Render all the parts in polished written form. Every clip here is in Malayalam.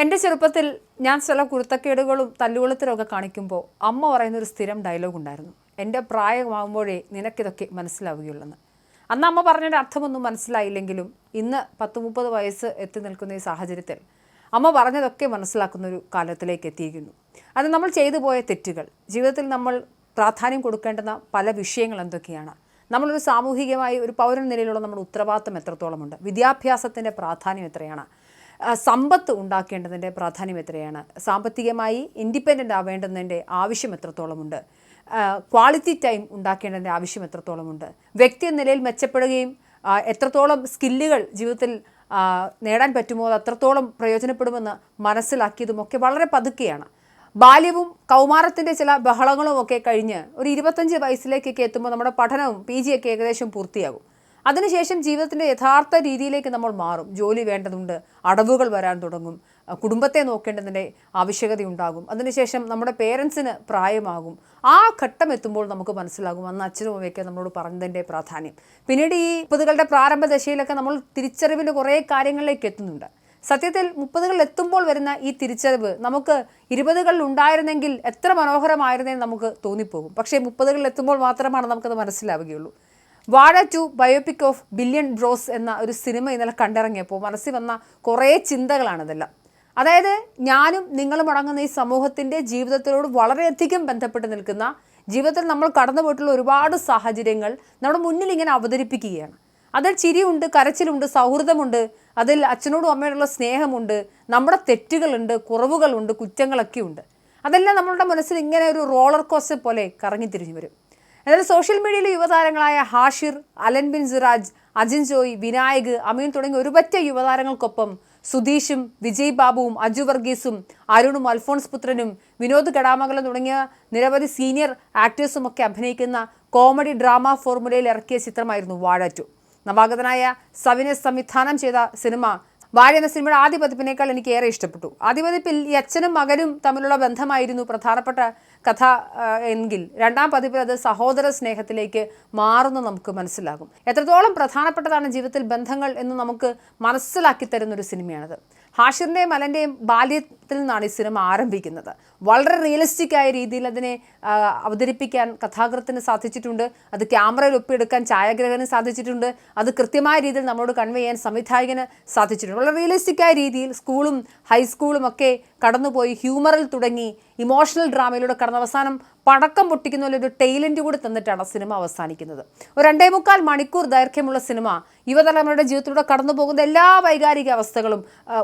എൻ്റെ ചെറുപ്പത്തിൽ ഞാൻ ചില കുരുത്തക്കേടുകളും തല്ലുകൊളുത്തലൊക്കെ കാണിക്കുമ്പോൾ അമ്മ പറയുന്നൊരു സ്ഥിരം ഡയലോഗ് ഉണ്ടായിരുന്നു. എൻ്റെ പ്രായമാകുമ്പോഴേ നിനക്കിതൊക്കെ മനസ്സിലാവുകയുള്ളെന്ന്. അന്ന് അമ്മ പറഞ്ഞതിൻ്റെ അർത്ഥമൊന്നും മനസ്സിലായില്ലെങ്കിലും ഇന്ന് 10-30 വയസ്സ് എത്തി നിൽക്കുന്ന ഈ സാഹചര്യത്തിൽ അമ്മ പറഞ്ഞതൊക്കെ മനസ്സിലാക്കുന്ന ഒരു കാലത്തിലേക്ക് എത്തിയിരിക്കുന്നു. അത് നമ്മൾ ചെയ്തു പോയ തെറ്റുകൾ, ജീവിതത്തിൽ നമ്മൾ പ്രാധാന്യം കൊടുക്കേണ്ടുന്ന പല വിഷയങ്ങൾ എന്തൊക്കെയാണ്, നമ്മളൊരു സാമൂഹികമായി ഒരു പൗരൻ നിലയിലുള്ള നമ്മുടെ ഉത്തരവാദിത്തം എത്രത്തോളമുണ്ട്, വിദ്യാഭ്യാസത്തിൻ്റെ പ്രാധാന്യം എത്രയാണ്, സമ്പത്ത് ഉണ്ടാക്കേണ്ടതിൻ്റെ പ്രാധാന്യം എത്രയാണ്, സാമ്പത്തികമായി ഇൻഡിപെൻഡൻ്റ് ആവേണ്ടതിൻ്റെ ആവശ്യം എത്രത്തോളമുണ്ട്, ക്വാളിറ്റി ടൈം ഉണ്ടാക്കേണ്ടതിൻ്റെ ആവശ്യം എത്രത്തോളമുണ്ട്, വ്യക്തി എന്ന നിലയിൽ മെച്ചപ്പെടുകയും എത്രത്തോളം സ്കില്ലുകൾ ജീവിതത്തിൽ നേടാൻ പറ്റുമോ അത് അത്രത്തോളം പ്രയോജനപ്പെടുമെന്ന് മനസ്സിലാക്കിയതുമൊക്കെ വളരെ പതുക്കെയാണ്. ബാല്യവും കൗമാരത്തിൻ്റെ ചില ബഹളങ്ങളും ഒക്കെ കഴിഞ്ഞ് ഒരു 25 വയസ്സിലേക്കൊക്കെ എത്തുമ്പോൾ നമ്മുടെ പഠനവും PG ഒക്കെ ഏകദേശം പൂർത്തിയാകും. അതിനുശേഷം ജീവിതത്തിൻ്റെ യഥാർത്ഥ രീതിയിലേക്ക് നമ്മൾ മാറും. ജോലി വേണ്ടതുണ്ട്, അടവുകൾ വരാൻ തുടങ്ങും, കുടുംബത്തെ നോക്കേണ്ടതിൻ്റെ ആവശ്യകതയുണ്ടാകും. അതിനുശേഷം നമ്മുടെ പേരൻസിന് പ്രായമാകും. ആ ഘട്ടം എത്തുമ്പോൾ നമുക്ക് മനസ്സിലാകും അന്ന് അച്ഛനും അമ്മയൊക്കെ നമ്മളോട് പറഞ്ഞതിൻ്റെ പ്രാധാന്യം. പിന്നീട് ഈ 30കളുടെ പ്രാരംഭ ദശയിലൊക്കെ നമ്മൾ തിരിച്ചറിവിൻ്റെ കുറേ കാര്യങ്ങളിലേക്ക് എത്തുന്നുണ്ട്. സത്യത്തിൽ 30കളിൽ എത്തുമ്പോൾ വരുന്ന ഈ തിരിച്ചറിവ് നമുക്ക് 20കളിൽ ഉണ്ടായിരുന്നെങ്കിൽ എത്ര മനോഹരമായിരുന്നെന്ന് നമുക്ക് തോന്നിപ്പോകും. പക്ഷേ 30കളിൽ എത്തുമ്പോൾ മാത്രമാണ് നമുക്കത് മനസ്സിലാവുകയുള്ളൂ. വാഴ 2 ബയോപിക് ഓഫ് ബില്യൺ ബ്രോസ് എന്ന ഒരു സിനിമ ഇന്നലെ കണ്ടിറങ്ങിയപ്പോൾ മനസ്സിൽ വന്ന കുറേ ചിന്തകളാണിതെല്ലാം. അതായത് ഞാനും നിങ്ങളും അടങ്ങുന്ന ഈ സമൂഹത്തിൻ്റെ ജീവിതത്തിനോട് വളരെയധികം ബന്ധപ്പെട്ട് നിൽക്കുന്ന, ജീവിതത്തിൽ നമ്മൾ കടന്നുപോയിട്ടുള്ള ഒരുപാട് സാഹചര്യങ്ങൾ നമ്മുടെ മുന്നിൽ ഇങ്ങനെ അവതരിപ്പിക്കുകയാണ്. അതിൽ ചിരിയുണ്ട്, കരച്ചിലുണ്ട്, സൗഹൃദമുണ്ട്, അതിൽ അച്ഛനോടും അമ്മയോടുള്ള സ്നേഹമുണ്ട്, നമ്മുടെ തെറ്റുകളുണ്ട്, കുറവുകളുണ്ട്, കുറ്റങ്ങളൊക്കെ ഉണ്ട്. അതെല്ലാം നമ്മളുടെ മനസ്സിൽ ഇങ്ങനെ ഒരു റോളർ കോസ്റ്റർ പോലെ കറങ്ങിത്തിരിഞ്ഞു വരും. എന്നാൽ സോഷ്യൽ മീഡിയയിലെ യുവതാരങ്ങളായ ഹാഷിർ, അലൻ ബിൻ സിറാജ്, അജിൻ ജോയ്, വിനായക്, അമീൻ തുടങ്ങിയ ഒരുപറ്റ യുവതാരങ്ങൾക്കൊപ്പം സുധീഷും വിജയ് ബാബുവും അജു വർഗീസും അരുണും അൽഫോൺസ് പുത്രനും വിനോദ് കടാമംഗലം തുടങ്ങിയ നിരവധി സീനിയർ ആക്ടേഴ്സും ഒക്കെ അഭിനയിക്കുന്ന കോമഡി ഡ്രാമ ഫോർമുലയിൽ ഇറക്കിയ ചിത്രമായിരുന്നു വാഴ 2. നവാഗതനായ സവിനെ സംവിധാനം ചെയ്ത സിനിമ വാഴ എന്ന സിനിമയുടെ ആദ്യ പതിപ്പിനേക്കാൾ എനിക്ക് ഏറെ ഇഷ്ടപ്പെട്ടു. ആദ്യ പതിപ്പിൽ ഈ അച്ഛനും മകനും തമ്മിലുള്ള ബന്ധമായിരുന്നു പ്രധാനപ്പെട്ട കഥ എങ്കിൽ രണ്ടാം പതിപ്പിൽ അത് സഹോദര സ്നേഹത്തിലേക്ക് മാറുന്നു നമുക്ക് മനസ്സിലാകും. എത്രത്തോളം പ്രധാനപ്പെട്ടതാണ് ജീവിതത്തിൽ ബന്ധങ്ങൾ എന്ന് നമുക്ക് മനസ്സിലാക്കി തരുന്നൊരു സിനിമയാണത്. ഹാഷിറിൻ്റെയും അലൻ്റെയും ബാല്യത്തിൽ നിന്നാണ് ഈ സിനിമ ആരംഭിക്കുന്നത്. വളരെ റിയലിസ്റ്റിക് ആയ രീതിയിൽ അതിനെ അവതരിപ്പിക്കാൻ കഥാകൃത്തിന് സാധിച്ചിട്ടുണ്ട്. അത് ക്യാമറയിൽ ഒപ്പിയെടുക്കാൻ ഛായാഗ്രഹന് സാധിച്ചിട്ടുണ്ട്. അത് കൃത്യമായ രീതിയിൽ നമ്മളോട് കൺവേ ചെയ്യാൻ സംവിധായകന് സാധിച്ചിട്ടുണ്ട്. വളരെ റിയലിസ്റ്റിക് ആയ രീതിയിൽ സ്കൂളും ഹൈസ്കൂളും ഒക്കെ കടന്നുപോയി ഹ്യൂമറിൽ തുടങ്ങി ഇമോഷണൽ ഡ്രാമയിലൂടെ കടന്ന അവസാനം പടക്കം പൊട്ടിക്കുന്ന പോലെ ഒരു ടൈലൻറ്റ് കൂടി തന്നിട്ടാണ് സിനിമ അവസാനിക്കുന്നത്. ഒരു 2.25 മണിക്കൂർ ദൈർഘ്യമുള്ള സിനിമ യുവതലമുറയുടെ ജീവിതത്തിലൂടെ കടന്നു പോകുന്ന എല്ലാ വൈകാരിക അവസ്ഥകളും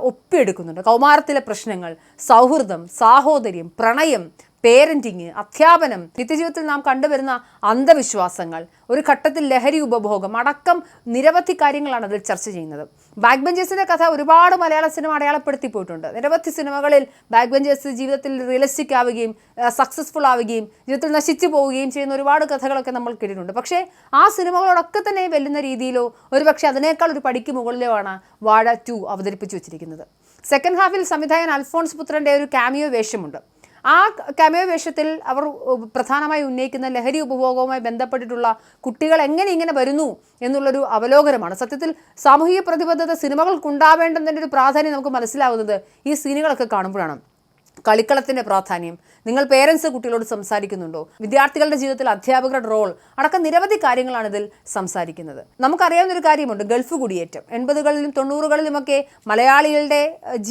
ഒപ്പിയെടുക്കുന്നുണ്ട്. കൗമാരത്തിലെ പ്രശ്നങ്ങൾ, സൗഹൃദം, സാഹോദര്യം, പ്രണയം, പേരൻറ്റിങ്, അധ്യാപനം, നിത്യജീവിതത്തിൽ നാം കണ്ടുവരുന്ന അന്ധവിശ്വാസങ്ങൾ, ഒരു ഘട്ടത്തിൽ ലഹരി ഉപഭോഗം അടക്കം നിരവധി കാര്യങ്ങളാണ് അതിൽ ചർച്ച ചെയ്യുന്നത്. ബാക്ക് ബെഞ്ചേഴ്സിൻ്റെ കഥ ഒരുപാട് മലയാള സിനിമ അടയാളപ്പെടുത്തി പോയിട്ടുണ്ട്. നിരവധി സിനിമകളിൽ ബാക്ക് ബെഞ്ചേഴ്സ് ജീവിതത്തിൽ റിയലിസ്റ്റിക് ആവുകയും സക്സസ്ഫുൾ ആവുകയും ജീവിതത്തിൽ നശിച്ചു പോവുകയും ചെയ്യുന്ന ഒരുപാട് കഥകളൊക്കെ നമ്മൾ കേട്ടിട്ടുണ്ട്. പക്ഷേ ആ സിനിമകളോടൊക്കെ തന്നെ വെല്ലുന്ന രീതിയിലോ ഒരുപക്ഷെ അതിനേക്കാൾ ഒരു പടിക്ക് മുകളിലോ ആണ് വാഴ 2 അവതരിപ്പിച്ചു വെച്ചിരിക്കുന്നത്. സെക്കൻഡ് ഹാഫിൽ സംവിധായകൻ അൽഫോൺസ് പുത്രൻ്റെ ഒരു കാമിയോ വേഷമുണ്ട്. ആ കാമിയോ വേഷത്തിൽ അവർ പ്രധാനമായി ഉന്നയിക്കുന്ന ലഹരി ഉപഭോഗവുമായി ബന്ധപ്പെട്ടിട്ടുള്ള കുട്ടികൾ എങ്ങനെ ഇങ്ങനെ വരുന്നു എന്നുള്ളൊരു അവലോകനമാണ്. സത്യത്തിൽ സാമൂഹിക പ്രതിബദ്ധത സിനിമകൾക്കുണ്ടാവേണ്ടതിൻ്റെ ഒരു പ്രാധാന്യം നമുക്ക് മനസ്സിലാവുന്നത് ഈ സീനുകളൊക്കെ കാണുമ്പോഴാണ്. കളിക്കളത്തിൻ്റെ പ്രാധാന്യം, നിങ്ങൾ പേരൻസ് കുട്ടികളോട് സംസാരിക്കുന്നുണ്ടോ, വിദ്യാർത്ഥികളുടെ ജീവിതത്തിൽ അധ്യാപകരുടെ റോൾ അടക്കം നിരവധി കാര്യങ്ങളാണ് ഇതിൽ സംസാരിക്കുന്നത്. നമുക്കറിയാവുന്നൊരു കാര്യമുണ്ട്, ഗൾഫ് കുടിയേറ്റം. 80കളിലും 90കളിലുമൊക്കെ മലയാളികളുടെ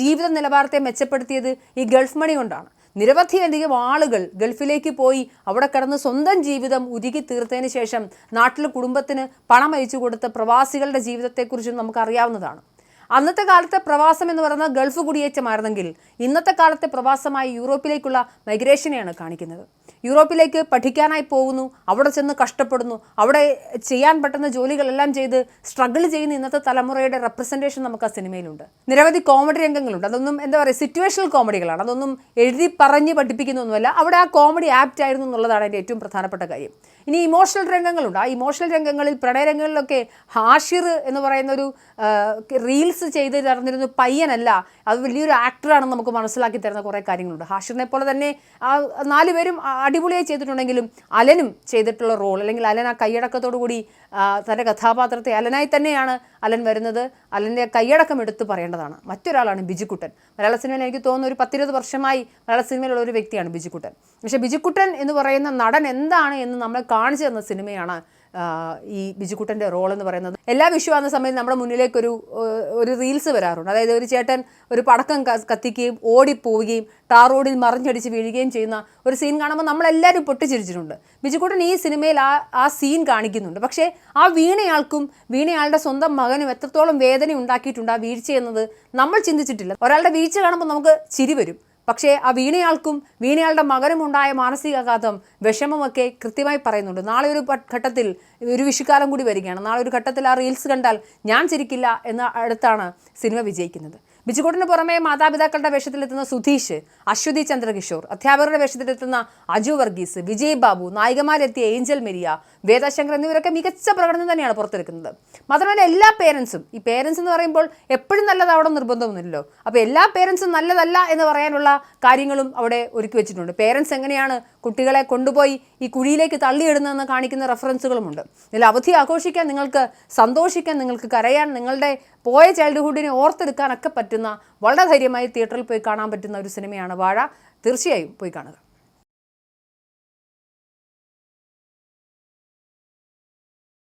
ജീവിത നിലവാരത്തെ മെച്ചപ്പെടുത്തിയത് ഈ ഗൾഫ് മണി കൊണ്ടാണ്. നിരവധിയധികം ആളുകൾ ഗൾഫിലേക്ക് പോയി അവിടെ കിടന്ന് സ്വന്തം ജീവിതം ഉരുകി തീർത്തതിന് ശേഷം നാട്ടിൽ കുടുംബത്തിന് പണം അയച്ചു കൊടുത്ത പ്രവാസികളുടെ ജീവിതത്തെക്കുറിച്ചും നമുക്കറിയാവുന്നതാണ്. അന്നത്തെ കാലത്തെ പ്രവാസം എന്ന് പറയുന്നത് ഗൾഫ് കുടിയേറ്റമായിരുന്നെങ്കിൽ ഇന്നത്തെ കാലത്തെ പ്രവാസമായി യൂറോപ്പിലേക്കുള്ള മൈഗ്രേഷനെയാണ് കാണിക്കുന്നത്. യൂറോപ്പിലേക്ക് പഠിക്കാനായി പോകുന്നു, അവിടെ ചെന്ന് കഷ്ടപ്പെടുന്നു, അവിടെ ചെയ്യാൻ പറ്റുന്ന ജോലികളെല്ലാം ചെയ്ത് സ്ട്രഗിൾ ചെയ്യുന്ന ഇന്നത്തെ തലമുറയുടെ റെപ്രസെൻറ്റേഷൻ നമുക്ക് ആ സിനിമയിലുണ്ട്. നിരവധി കോമഡി രംഗങ്ങളുണ്ട്. അതൊന്നും എന്താ പറയുക, സിറ്റുവേഷണൽ കോമഡികളാണ്. അതൊന്നും എഴുതി പറഞ്ഞ് പഠിപ്പിക്കുന്നൊന്നുമല്ല. അവിടെ ആ കോമഡി ആപ്റ്റ് ആയിരുന്നു എന്നുള്ളതാണ് എൻ്റെ ഏറ്റവും പ്രധാനപ്പെട്ട കാര്യം. ഇനി ഇമോഷണൽ രംഗങ്ങളുണ്ട്. ആ ഇമോഷണൽ രംഗങ്ങളിൽ, പ്രണയരംഗങ്ങളിലൊക്കെ ഹാഷിർ എന്ന് പറയുന്ന ഒരു റീൽസ് ചെയ്ത് നടന്നിരുന്ന പയ്യനല്ല, അത് വലിയൊരു ആക്ടറാണെന്ന് നമുക്ക് മനസ്സിലാക്കി തരുന്ന കുറേ കാര്യങ്ങളുണ്ട്. ഹാഷിറിനെ പോലെ തന്നെ ആ 4 പേരും അടിപൊളിയായി ചെയ്തിട്ടുണ്ടെങ്കിലും അലനും ചെയ്തിട്ടുള്ള റോൾ, അല്ലെങ്കിൽ അലൻ ആ കൈയടക്കത്തോടു കൂടി തൻ്റെ കഥാപാത്രത്തെ, അലനായി തന്നെയാണ് അലൻ വരുന്നത്. അലൻ്റെ കൈയടക്കം എടുത്ത് പറയേണ്ടതാണ്. മറ്റൊരാളാണ് ബിജുക്കുട്ടൻ. മലയാള സിനിമയിൽ എനിക്ക് തോന്നുന്നു ഒരു 10-20 വർഷമായി മലയാള സിനിമയിലുള്ള ഒരു വ്യക്തിയാണ് ബിജുക്കുട്ടൻ. പക്ഷേ ബിജുക്കുട്ടൻ എന്ന് പറയുന്ന നടൻ എന്താണ് എന്ന് നമ്മളെ കാണിച്ചു തന്ന സിനിമയാണ് ഈ ബിജുക്കുട്ടൻ്റെ റോൾ എന്ന് പറയുന്നത്. എല്ലാ വിഷുവാകുന്ന സമയത്ത് നമ്മുടെ മുന്നിലേക്കൊരു റീൽസ് വരാറുണ്ട്. അതായത് ഒരു ചേട്ടൻ ഒരു പടക്കം കത്തിക്കുകയും ഓടിപ്പോവുകയും ടാർ റോഡിൽ മറിഞ്ഞടിച്ച് വീഴുകയും ചെയ്യുന്ന ഒരു സീൻ കാണുമ്പോൾ നമ്മളെല്ലാവരും പൊട്ടിച്ചിരിച്ചിട്ടുണ്ട്. ബിജുക്കുട്ടൻ ഈ സിനിമയിൽ ആ സീൻ കാണിക്കുന്നുണ്ട്. പക്ഷേ ആ വീണയാളുടെ സ്വന്തം മകനും എത്രത്തോളം വേദന ഉണ്ടാക്കിയിട്ടുണ്ട് ആ വീഴ്ച എന്നത് നമ്മൾ ചിന്തിച്ചിട്ടില്ല. ഒരാളുടെ വീഴ്ച കാണുമ്പോൾ നമുക്ക് ചിരി വരും. പക്ഷേ ആ വീണയാളുടെ മകനും ഉണ്ടായ മാനസികാഘാതം, വിഷമമൊക്കെ കൃത്യമായി പറയുന്നുണ്ട്. നാളെ ഒരു ഘട്ടത്തിൽ, ഒരു വിഷുക്കാലം കൂടി വരികയാണ്, നാളെ ഒരു ഘട്ടത്തിൽ ആ റീൽസ് കണ്ടാൽ ഞാൻ ചിരിക്കില്ല എന്ന അടുത്താണ് സിനിമ വിജയിക്കുന്നത്. ബിജുക്കുട്ടന് പുറമെ മാതാപിതാക്കളുടെ വേഷത്തിലെത്തുന്ന സുധീഷ്, അശ്വതി ചന്ദ്രകിഷോർ, അധ്യാപകരുടെ വേഷത്തിലെത്തുന്ന അജു വർഗീസ്, വിജയ് ബാബു, നായികമാരെത്തിയ ഏഞ്ചൽ മെരിയ, വേദശങ്കർ എന്നിവരൊക്കെ മികച്ച പ്രകടനം തന്നെയാണ് പുറത്തെടുക്കുന്നത്. മാത്രമല്ല എല്ലാ പേരൻസും, ഈ പേരൻസ് എന്ന് പറയുമ്പോൾ എപ്പോഴും നല്ലതാവണം നിർബന്ധമൊന്നുമില്ലല്ലോ. അപ്പോൾ എല്ലാ പേരൻസും നല്ലതല്ല എന്ന് പറയാനുള്ള കാര്യങ്ങളും അവിടെ ഒരുക്കി വെച്ചിട്ടുണ്ട്. പേരൻസ് എങ്ങനെയാണ് കുട്ടികളെ കൊണ്ടുപോയി ഈ കുഴിയിലേക്ക് തള്ളിയിടുന്നതെന്ന് കാണിക്കുന്ന റെഫറൻസുകളുമുണ്ട്. ഇതിൽ അവധി ആഘോഷിക്കാൻ, നിങ്ങൾക്ക് സന്തോഷിക്കാൻ, നിങ്ങൾക്ക് കരയാൻ, നിങ്ങളുടെ പോയ ചൈൽഡ്ഹുഡിനെ ഓർത്തെടുക്കാനൊക്കെ പറ്റുന്ന, വളരെ ധൈര്യമായി തിയേറ്ററിൽ പോയി കാണാൻ പറ്റുന്ന ഒരു സിനിമയാണ് വാഴ. തീർച്ചയായും പോയി കാണുക.